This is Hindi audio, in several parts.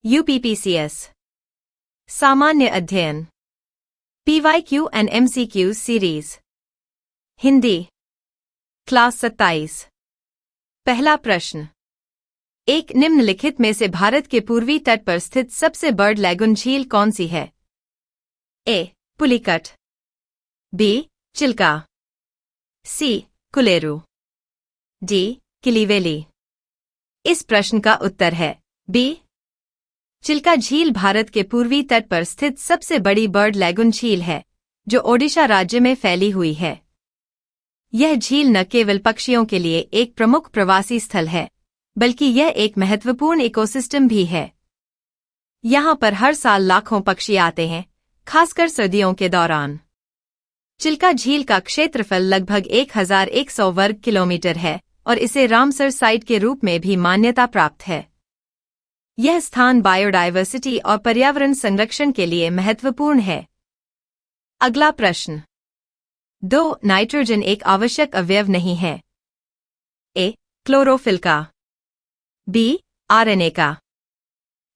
UPPCS सामान्य अध्ययन PYQ and MCQ series Hindi class 27 पहला प्रश्न एक निम्नलिखित में से भारत के पूर्वी तट पर स्थित सबसे बड़ी लैगून झील कौन सी है? ए. Pulicat B. Chilka C. Kolleru D. किलीवेली इस प्रश्न का उत्तर है B. चिल्का झील भारत के पूर्वी तट पर स्थित सबसे बड़ी बर्ड लैगून झील है जो ओडिशा राज्य में फैली हुई है। यह झील न केवल पक्षियों के लिए एक प्रमुख प्रवासी स्थल है बल्कि यह एक महत्वपूर्ण इकोसिस्टम भी है। यहाँ पर हर साल लाखों पक्षी आते हैं, खासकर सर्दियों के दौरान। चिल्का झील का क्षेत्रफल लगभग 1100 वर्ग किलोमीटर है और इसे रामसर साइट के रूप में भी मान्यता प्राप्त है। यह स्थान बायोडायवर्सिटी और पर्यावरण संरक्षण के लिए महत्वपूर्ण है। अगला प्रश्न 2. नाइट्रोजन एक आवश्यक अवयव नहीं है। ए. क्लोरोफिल का B. RNA का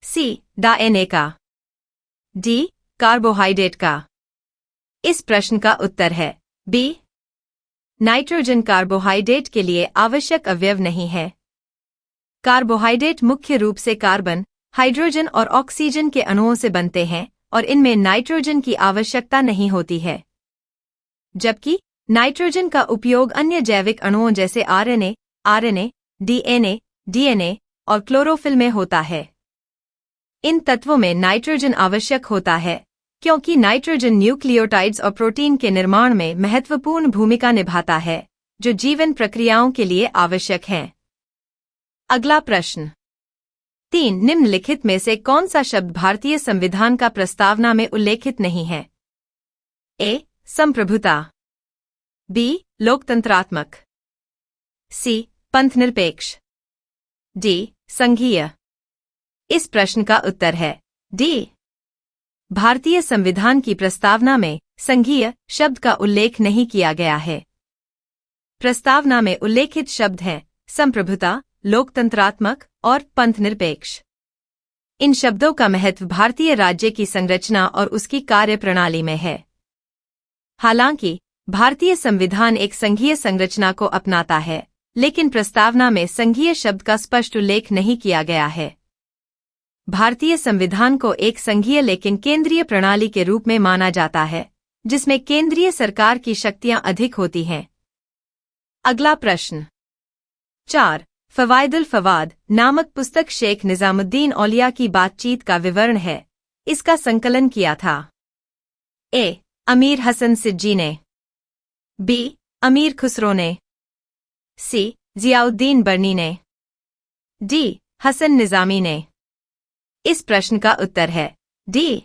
C. DNA का D. कार्बोहाइड्रेट का इस प्रश्न का उत्तर है B. नाइट्रोजन कार्बोहाइड्रेट के लिए आवश्यक अवयव नहीं है। कार्बोहाइड्रेट मुख्य रूप से कार्बन, हाइड्रोजन और ऑक्सीजन के अणुओं से बनते हैं और इनमें नाइट्रोजन की आवश्यकता नहीं होती है। जबकि नाइट्रोजन का उपयोग अन्य जैविक अणुओं जैसे RNA, DNA और क्लोरोफिल में होता है। इन तत्वों में नाइट्रोजन आवश्यक होता है क्योंकि नाइट्रोजन न्यूक्लियोटाइड्स और प्रोटीन के निर्माण में महत्वपूर्ण भूमिका निभाता है जो जीवन प्रक्रियाओं के लिए आवश्यक हैं। अगला प्रश्न 3. निम्नलिखित में से कौन सा शब्द भारतीय संविधान का प्रस्तावना में उल्लेखित नहीं है? A. संप्रभुता B. लोकतंत्रात्मक C. पंथनिरपेक्ष D. संघीय इस प्रश्न का उत्तर है D. भारतीय संविधान की प्रस्तावना में संघीय शब्द का उल्लेख नहीं किया गया है। प्रस्तावना में उल्लेखित शब्द हैं संप्रभुता, लोकतंत्रात्मक और पंथनिरपेक्ष। इन शब्दों का महत्व भारतीय राज्य की संरचना और उसकी कार्यप्रणाली में है। हालांकि भारतीय संविधान एक संघीय संरचना को अपनाता है, लेकिन प्रस्तावना में संघीय शब्द का स्पष्ट उल्लेख नहीं किया गया है। भारतीय संविधान को एक संघीय लेकिन केंद्रीय प्रणाली के रूप में माना जाता है, जिसमें केंद्रीय सरकार की शक्तियां अधिक होती हैं। अगला प्रश्न 4. फवाइदुल फवाद नामक पुस्तक शेख निजामुद्दीन औलिया की बातचीत का विवरण है। इसका संकलन किया था। A. अमीर हसन सिद्दी ने B. अमीर खुसरो ने C. जियाउद्दीन बर्नी ने D. हसन निजामी ने इस प्रश्न का उत्तर है D.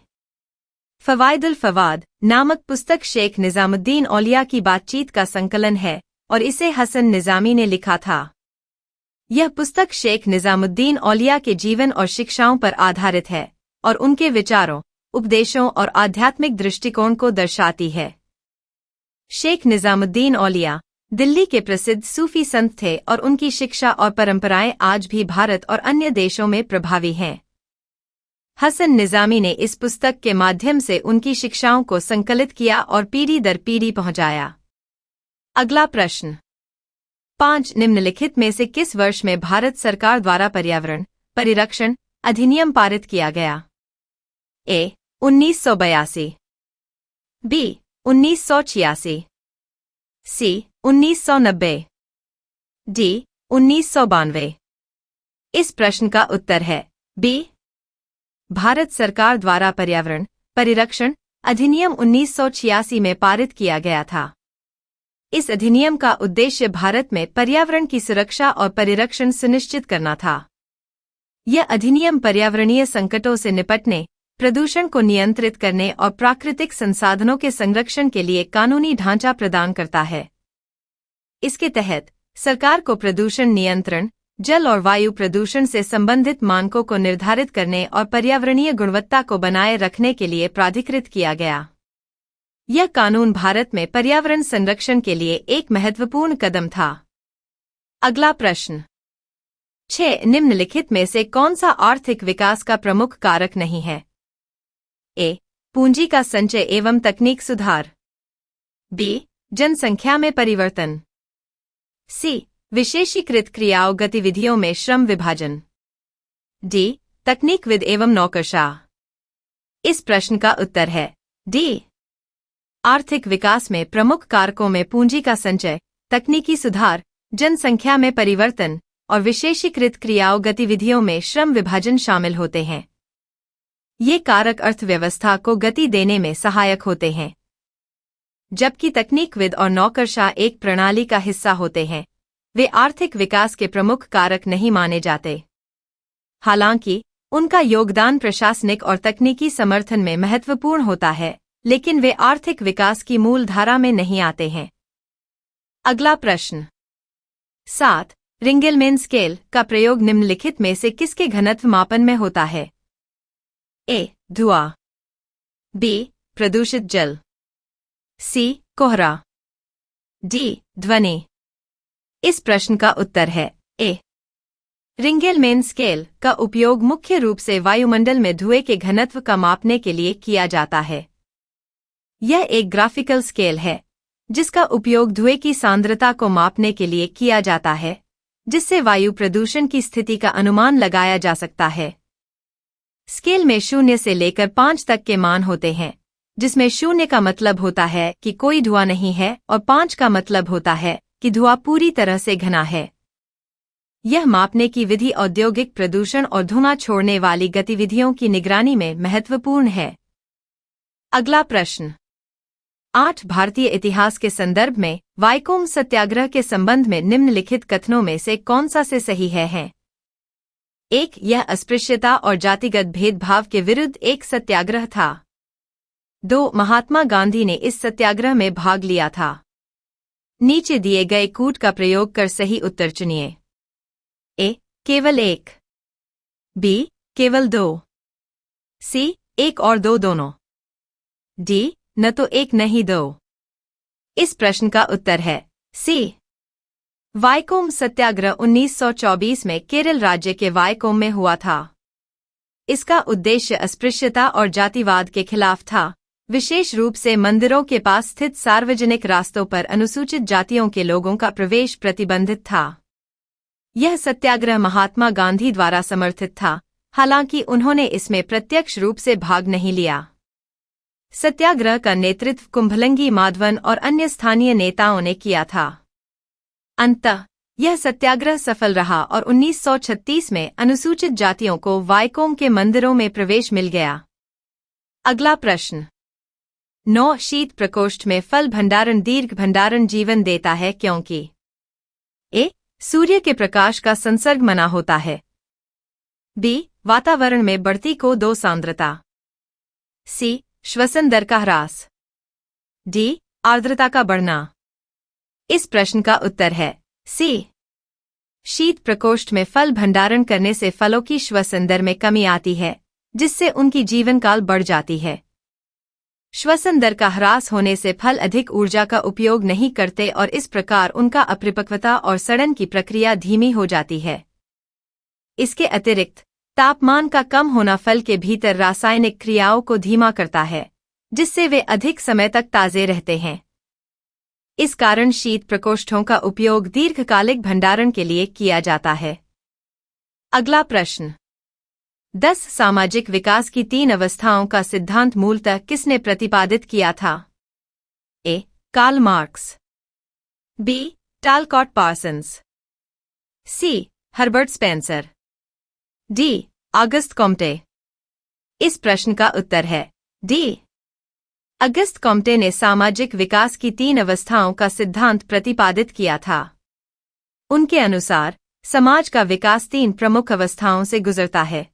फवाइदुल फवाद नामक पुस्तक शेख निजामुद्दीन औलिया की बातचीत का संकलन है और इसे हसन निजामी ने लिखा था। यह पुस्तक शेख निजामुद्दीन औलिया के जीवन और शिक्षाओं पर आधारित है और उनके विचारों, उपदेशों और आध्यात्मिक दृष्टिकोण को दर्शाती है। शेख निजामुद्दीन औलिया दिल्ली के प्रसिद्ध सूफी संत थे और उनकी शिक्षा और परंपराएं आज भी भारत और अन्य देशों में प्रभावी हैं। हसन निजामी ने इस पुस्तक के माध्यम से उनकी शिक्षाओं को संकलित किया और पीढ़ी दर पीढ़ी पहुंचाया। अगला प्रश्न 5. निम्नलिखित में से किस वर्ष में भारत सरकार द्वारा पर्यावरण परिरक्षण अधिनियम पारित किया गया? A. 1982 B. 1986 C. 1990 D. 1992 इस प्रश्न का उत्तर है B. भारत सरकार द्वारा पर्यावरण परिरक्षण अधिनियम 1986 में पारित किया गया था। इस अधिनियम का उद्देश्य भारत में पर्यावरण की सुरक्षा और परिरक्षण सुनिश्चित करना था। यह अधिनियम पर्यावरणीय संकटों से निपटने, प्रदूषण को नियंत्रित करने और प्राकृतिक संसाधनों के संरक्षण के लिए कानूनी ढांचा प्रदान करता है। इसके तहत सरकार को प्रदूषण नियंत्रण, जल और वायु प्रदूषण से संबंधित मानकों को निर्धारित करने और पर्यावरणीय गुणवत्ता को बनाए रखने के लिए प्राधिकृत किया गया। यह कानून भारत में पर्यावरण संरक्षण के लिए एक महत्वपूर्ण कदम था। अगला प्रश्न 6 निम्नलिखित में से कौन सा आर्थिक विकास का प्रमुख कारक नहीं है? ए. पूंजी का संचय एवं तकनीक सुधार। बी. जनसंख्या में परिवर्तन। सी. विशेषीकृत क्रियाओं गतिविधियों में श्रम विभाजन। डी. तकनीकविद एवं नौकरशाह। इस प्रश्न का उत्तर है डी। आर्थिक विकास में प्रमुख कारकों में पूंजी का संचय, तकनीकी सुधार, जनसंख्या में परिवर्तन और विशेषीकृत क्रियाओं गतिविधियों में श्रम विभाजन शामिल होते हैं। ये कारक अर्थव्यवस्था को गति देने में सहायक होते हैं। जबकि तकनीकविद और नौकरशाह एक प्रणाली का हिस्सा होते हैं, वे आर्थिक विकास के प्रमुख कारक नहीं माने जाते। हालांकि उनका योगदान प्रशासनिक और तकनीकी समर्थन में महत्वपूर्ण होता है, लेकिन वे आर्थिक विकास की मूल धारा में नहीं आते हैं। अगला प्रश्न 7. रिंगेलमैन स्केल का प्रयोग निम्नलिखित में से किसके घनत्व मापन में होता है? ए. धुआं। बी. प्रदूषित जल। सी. कोहरा। डी. ध्वनि। इस प्रश्न का उत्तर है ए. रिंगेलमैन स्केल का उपयोग मुख्य रूप से वायुमंडल में धुएं के घनत्व का मापने के लिए किया जाता है। यह एक ग्राफिकल स्केल है, जिसका उपयोग धुएं की सांद्रता को मापने के लिए किया जाता है, जिससे वायु प्रदूषण की स्थिति का अनुमान लगाया जा सकता है। स्केल में 0 से लेकर 5 तक के मान होते हैं, जिसमें 0 का मतलब होता है कि कोई धुआं नहीं है और 5 का मतलब होता है कि धुआं पूरी तरह से घना है। यह मापने की विधि औद्योगिक प्रदूषण और धुआं छोड़ने वाली गतिविधियों की निगरानी में महत्वपूर्ण है। अगला प्रश्न 8. भारतीय इतिहास के संदर्भ में वाइकोम सत्याग्रह के संबंध में निम्नलिखित कथनों में से कौन सा से सही है? 1. यह अस्पृश्यता और जातिगत भेदभाव के विरुद्ध एक सत्याग्रह था। 2. महात्मा गांधी ने इस सत्याग्रह में भाग लिया था। नीचे दिए गए कूट का प्रयोग कर सही उत्तर चुनिए। ए. केवल 1। बी. केवल 2। सी. 1 और 2 दोनों। डी. न तो 1 नहीं 2। इस प्रश्न का उत्तर है सी। वाइकोम सत्याग्रह 1924 में केरल राज्य के वाइकोम में हुआ था। इसका उद्देश्य अस्पृश्यता और जातिवाद के खिलाफ था, विशेष रूप से मंदिरों के पास स्थित सार्वजनिक रास्तों पर अनुसूचित जातियों के लोगों का प्रवेश प्रतिबंधित था। यह सत्याग्रह महात्मा गांधी द्वारा समर्थित था, हालांकि उन्होंने इसमें प्रत्यक्ष रूप से भाग नहीं लिया। सत्याग्रह का नेतृत्व कुंभलंगी माधवन और अन्य स्थानीय नेताओं ने किया था। अंततः यह सत्याग्रह सफल रहा और 1936 में अनुसूचित जातियों को वाइकोम के मंदिरों में प्रवेश मिल गया। अगला प्रश्न 9. शीत प्रकोष्ठ में फल भंडारण दीर्घ भंडारण जीवन देता है क्योंकि ए. सूर्य के प्रकाश का संसर्ग मना होता है। बी. वातावरण में बढ़ती CO2 सांद्रता। सी. श्वसन दर का ह्रास। डी. आर्द्रता का बढ़ना। इस प्रश्न का उत्तर है सी। शीत प्रकोष्ठ में फल भंडारण करने से फलों की श्वसन दर में कमी आती है, जिससे उनकी जीवनकाल बढ़ जाती है। श्वसन दर का ह्रास होने से फल अधिक ऊर्जा का उपयोग नहीं करते और इस प्रकार उनका अपरिपक्वता और सड़न की प्रक्रिया धीमी हो जाती है। इसके अतिरिक्त तापमान का कम होना फल के भीतर रासायनिक क्रियाओं को धीमा करता है, जिससे वे अधिक समय तक ताजे रहते हैं। इस कारण शीत प्रकोष्ठों का उपयोग दीर्घकालिक भंडारण के लिए किया जाता है। अगला प्रश्न 10. सामाजिक विकास की 3 अवस्थाओं का सिद्धांत मूलतः किसने प्रतिपादित किया था? A. Karl Marx. B. Talcott Parsons. C. Herbert Spencer. D. Auguste Comte. इस प्रश्न का उत्तर है डी। ऑगस्ट कॉम्टे ने सामाजिक विकास की 3 अवस्थाओं का सिद्धांत प्रतिपादित किया था। उनके अनुसार समाज का विकास 3 प्रमुख अवस्थाओं से गुजरता है।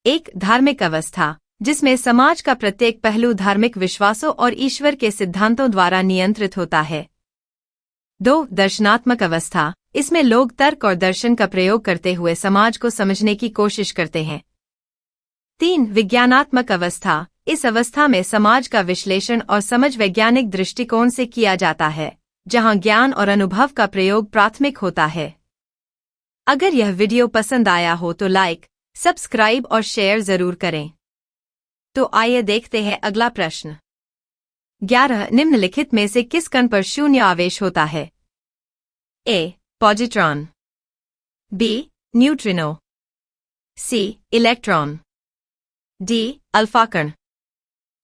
1. धार्मिक अवस्था, जिसमें समाज का प्रत्येक पहलू धार्मिक विश्वासों और ईश्वर के सिद्धांतों द्वारा नियंत्रित होता है। 2. दर्शनात्मक अवस्था, इसमें लोग तर्क और दर्शन का प्रयोग करते हुए समाज को समझने की कोशिश करते हैं। 3. विज्ञानात्मक अवस्था, इस अवस्था में समाज का विश्लेषण और समझ वैज्ञानिक दृष्टिकोण से किया जाता है, जहां ज्ञान और अनुभव का प्रयोग प्राथमिक होता है। अगर यह वीडियो पसंद आया हो तो लाइक, सब्सक्राइब और शेयर जरूर करें। तो आइए देखते हैं अगला प्रश्न। 11 निम्नलिखित में से किस कण पर शून्य आवेश होता है? A. Positron, B. Neutrino, C. Electron, D. Alpha कण।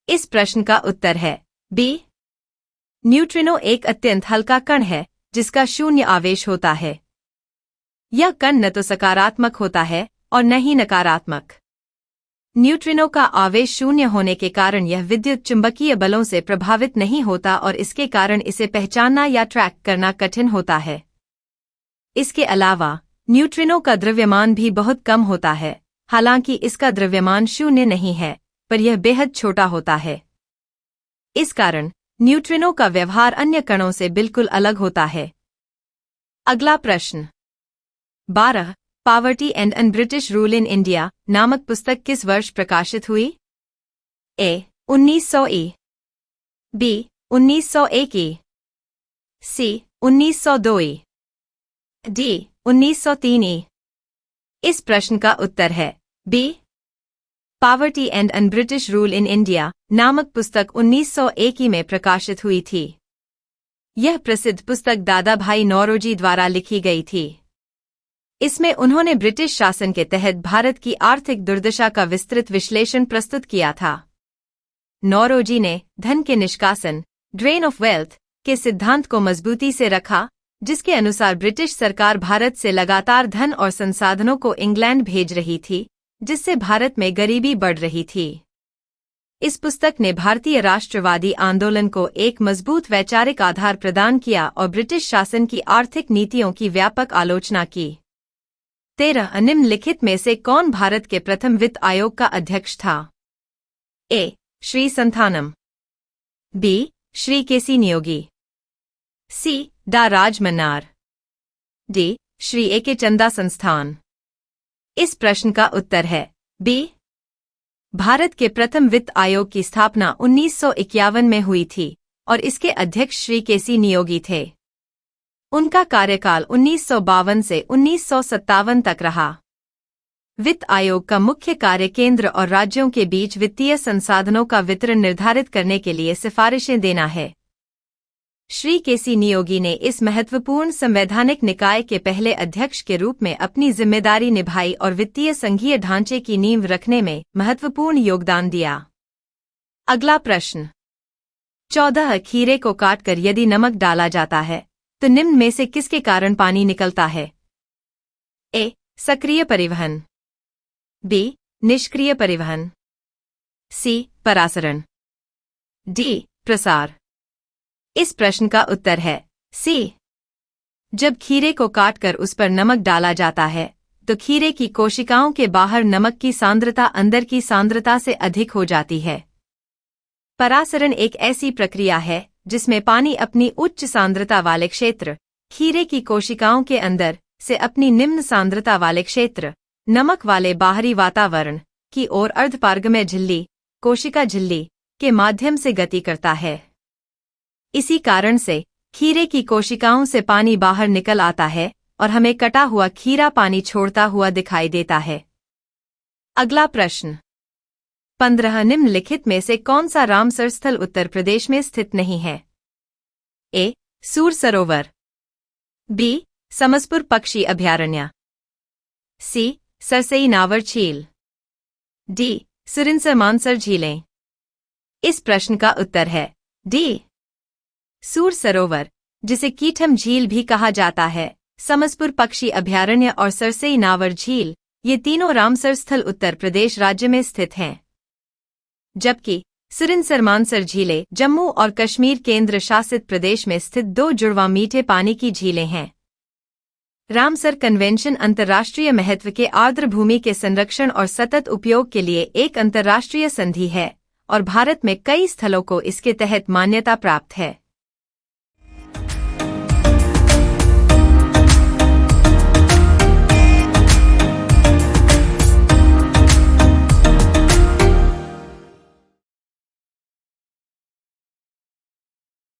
इस प्रश्न का उत्तर है बी. न्यूट्रिनो एक अत्यंत हल्का कण है जिसका शून्य आवेश होता है। यह कण न तो सकारात्मक होता है और न ही नकारात्मक। न्यूट्रिनो का आवेश शून्य होने के कारण यह विद्युत चुंबकीय बलों से प्रभावित नहीं होता और इसके कारण इसे पहचानना या ट्रैक करना कठिन होता है। इसके अलावा न्यूट्रिनो का द्रव्यमान भी बहुत कम होता है। हालांकि इसका द्रव्यमान शून्य नहीं है, पर यह बेहद छोटा होता है। इस कारण न्यूट्रिनो का व्यवहार अन्य कणों से बिल्कुल अलग होता है। अगला प्रश्न। 12 poverty and an British rule in India नामक पुस्तक किस वर्ष प्रकाशित हुई? ए. 1900 ई, बी. 1901 ई, सी. 1902 ई, डी. 1903 ई। इस प्रश्न का उत्तर है B. Poverty and an British rule in India नामक पुस्तक 1901 में प्रकाशित हुई थी। यह प्रसिद्ध पुस्तक दादा भाई नौरोजी द्वारा लिखी गई थी। इसमें उन्होंने ब्रिटिश शासन के तहत भारत की आर्थिक दुर्दशा का विस्तृत विश्लेषण प्रस्तुत किया था। नौरोजी ने धन के निष्कासन, ड्रेन ऑफ वेल्थ, के सिद्धांत को मजबूती से रखा, जिसके अनुसार ब्रिटिश सरकार भारत से लगातार धन और संसाधनों को इंग्लैंड भेज रही थी, जिससे भारत में गरीबी बढ़ रही थी। इस पुस्तक ने भारतीय राष्ट्रवादी आंदोलन को एक मजबूत वैचारिक आधार प्रदान किया और ब्रिटिश शासन की आर्थिक नीतियों की व्यापक आलोचना की। 13 निम्नलिखित में से कौन भारत के प्रथम वित्त आयोग का अध्यक्ष था? ए. श्री संथानम, बी. श्री केसी नियोगी, सी. डा राजमन्नार, डी. श्री ए के चंदा संस्थान। इस प्रश्न का उत्तर है बी. भारत के प्रथम वित्त आयोग की स्थापना 1951 में हुई थी और इसके अध्यक्ष श्री केसी नियोगी थे। उनका कार्यकाल 1952 से 1957 तक रहा। वित्त आयोग का मुख्य कार्य केंद्र और राज्यों के बीच वित्तीय संसाधनों का वितरण निर्धारित करने के लिए सिफारिशें देना है। श्री केसी नियोगी ने इस महत्वपूर्ण संवैधानिक निकाय के पहले अध्यक्ष के रूप में अपनी जिम्मेदारी निभाई और वित्तीय संघीय ढांचे की नींव रखने में महत्वपूर्ण योगदान दिया। अगला प्रश्न। 14 खीरे को काटकर यदि नमक डाला जाता है तो निम्न में से किसके कारण पानी निकलता है? ए. सक्रिय परिवहन, बी. निष्क्रिय परिवहन, सी. परासरण, डी. प्रसार। इस प्रश्न का उत्तर है सी. जब खीरे को काटकर उस पर नमक डाला जाता है तो खीरे की कोशिकाओं के बाहर नमक की सांद्रता अंदर की सांद्रता से अधिक हो जाती है। परासरण एक ऐसी प्रक्रिया है जिसमें पानी अपनी उच्च सांद्रता वाले क्षेत्र, खीरे की कोशिकाओं के अंदर, से अपनी निम्न सांद्रता वाले क्षेत्र, नमक वाले बाहरी वातावरण, की ओर अर्धपारगम्य झिल्ली, कोशिका झिल्ली, के माध्यम से गति करता है। इसी कारण से खीरे की कोशिकाओं से पानी बाहर निकल आता है और हमें कटा हुआ खीरा पानी छोड़ता हुआ दिखाई देता है। अगला प्रश्न। 15 निम्नलिखित में से कौन सा रामसर स्थल उत्तर प्रदेश में स्थित नहीं है? ए. सूर सरोवर, बी. समसपुर पक्षी अभयारण्य, सी. सरसई नावर झील, डी. सुरिनसर मानसर झीलें। इस प्रश्न का उत्तर है डी. सूर सरोवर, जिसे कीठम झील भी कहा जाता है, समसपुर पक्षी अभयारण्य और सरसई नावर झील, ये तीनों रामसर स्थल उत्तर प्रदेश राज्य में स्थित हैं। जबकि सुरिनसर मानसर झीलें जम्मू और कश्मीर केंद्र शासित प्रदेश में स्थित 2 जुड़वां मीठे पानी की झीलें हैं। रामसर कन्वेंशन अंतर्राष्ट्रीय महत्व के आर्द्र भूमि के संरक्षण और सतत उपयोग के लिए एक अंतर्राष्ट्रीय संधि है और भारत में कई स्थलों को इसके तहत मान्यता प्राप्त है।